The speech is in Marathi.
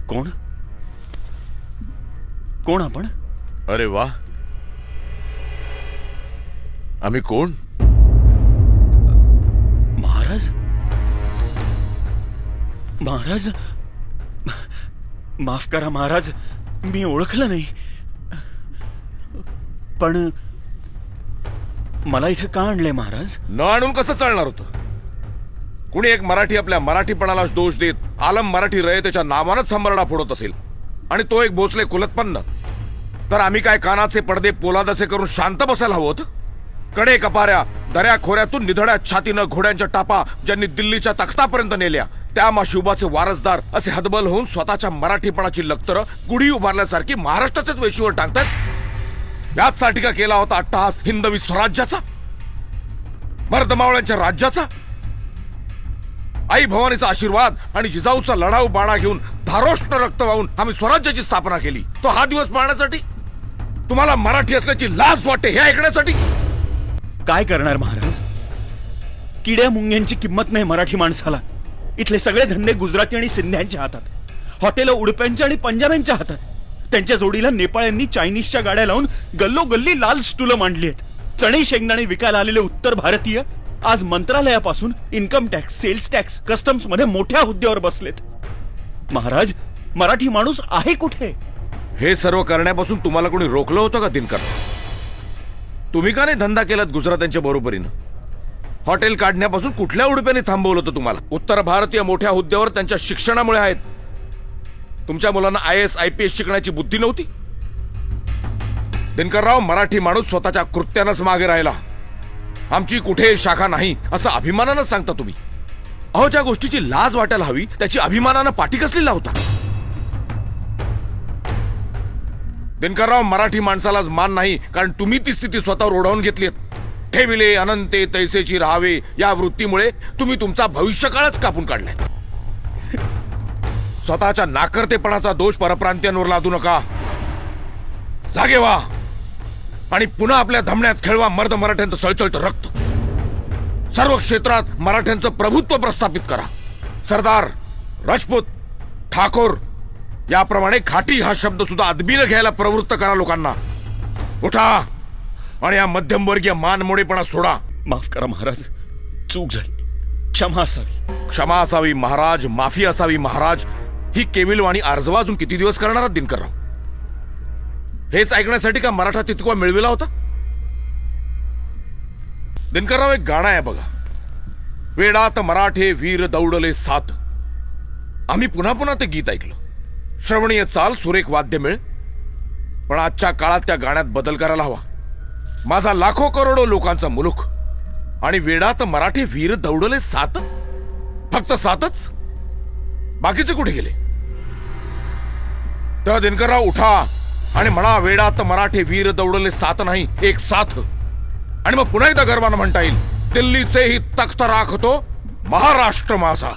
कोण कोण आपण? अरे वा, आम्ही कोण? महाराज, महाराज, माफ करा महाराज, मी ओळखलं नाही. पण मला इथे का आणले महाराज? न आणून कसं चालणार होतं? कुणी एक मराठी आपल्या मराठीपणाला दोष देत आलम मराठी रयतेच्या नावानच संबरडा फोडत असेल आणि तो एक भोसले कुलतपन्न, तर आम्ही काय कानाचे पडदे पोलादाचे करून शांत बसायला हवं होतं? कडे कपाऱ्या दऱ्या खोऱ्यातून निधड्या छातीनं घोड्यांच्या टापा ज्यांनी दिल्लीच्या तख्तापर्यंत नेल्या, त्या माशिवबाचे वारसदार असे हतबल होऊन स्वतःच्या मराठीपणाची लखतरं गुढी उभारल्यासारखी महाराष्ट्राच्याच वेशीवर टांगतात. याचसाठी का केला होता अट्टहास हिंदवी स्वराज्याचा, मर्दमावळ्यांच्या राज्याचा? आई भवानीचा आशीर्वाद आणि जिजाऊचा लढाऊ बाणा घेऊन धारोष्ण रक्त वाहून आम्ही स्वराज्याची स्थापना केली. तो हा दिवस पाहण्यासाठी? तुम्हाला मराठी असल्याची लाज वाटते हे ऐकण्यासाठी? काय करणार महाराज? किड्या मुंग्यांची किंमत नाही मराठी माणसाला. इथले सगळे धंदे गुजराती आणि सिंध्यांच्या हातात, हॉटेल उडप्यांच्या आणि पंजाब्यांच्या हातात. त्यांच्या जोडीला नेपाळ्यांनी चायनीजच्या गाड्या लावून गल्लोगल्ली लाल स्टुलं मांडली आहेत. चणे शेंगदाणे विकायला आलेले उत्तर भारतीय आज मंत्रालयापासून income tax, sales tax, customs मध्ये मोठ्या हुद्द्यावर बसलेत. महाराज, मराठी माणूस आहे कुठे? हे सर्व करण्यापासून तुम्हाला कोणी रोखलं होतं का दिनकर? तुम्ही का नाही धंदा केलात गुजरात्यांच्या बरोबरीनं? हॉटेल काढण्यापासून कुठल्या उडप्याने थांबवलं होतं तुम्हाला? उत्तर भारतीय मोठ्या हुद्द्यावर त्यांच्या शिक्षणामुळे आहेत. तुमच्या मुलांना IAS IPS शिकण्याची बुद्धी नव्हती? दिनकरराव, मराठी माणूस स्वतःच्या कृत्यानंच मागे राहिला. आमची कुठे शाखा नाही असं अभिमानानं सांगता तुम्ही. अहो, ज्या गोष्टीची लाज वाटायला हवी त्याची अभिमानानं पाठी कसली लावता? दिनकरराव, मराठी माणसालाच मान नाही कारण तुम्ही ती स्थिती स्वतःवर ओढावून घेतलीत. ठेविले अनंते तैसेची राहावे या वृत्तीमुळे तुम्ही तुमचा भविष्यकाळच कापून काढलाय. स्वतःच्या नाकर्तेपणाचा दोष परप्रांतीयांवर लादू नका. जागे व्हा आणि पुन्हा आपल्या धमण्यात खेळवा मर्द मराठ्यांचं सळसळतं रक्त. सर्व क्षेत्रात मराठ्यांचं प्रभुत्व प्रस्थापित करा. सरदार, राजपूत, ठाकोर याप्रमाणे खाटी हा शब्द सुद्धा अदबीनं घ्यायला प्रवृत्त करा लोकांना. उठा आणि या मध्यमवर्गीय मानमोडेपणा सोडा. माफ करा महाराज, चूक झाली, क्षमा असावी. क्षमा असावी महाराज, माफी असावी महाराज, ही केविलवाणी आर्जवा अजून किती दिवस करणार आहात दिनकरराव? हेच ऐकण्यासाठी का मराठा तितका मिळविला होता? दिनकरराव, एक गाणं आहे बघा, वेडात मराठे वीर दौडले सात. आम्ही पुन्हा पुन्हा ते गीत ऐकलं. श्रवणीय चाल, सुरेख वाद्य मिळ, पण आजच्या काळात त्या गाण्यात बदल करायला हवा. माझा लाखो करोडो लोकांचा मुलूक आणि वेडात मराठे वीर दौडले सात, फक्त सातच? बाकीचे कुठे गेले? तर दिनकरराव, उठा आणि म्हणा, वेडात मराठे वीर दौडले सात नाही, एक साथ. आणि मग पुन्हा एकदा गर्वानं म्हणता येईल, दिल्लीचेही तख्त राखतो महाराष्ट्र माझा.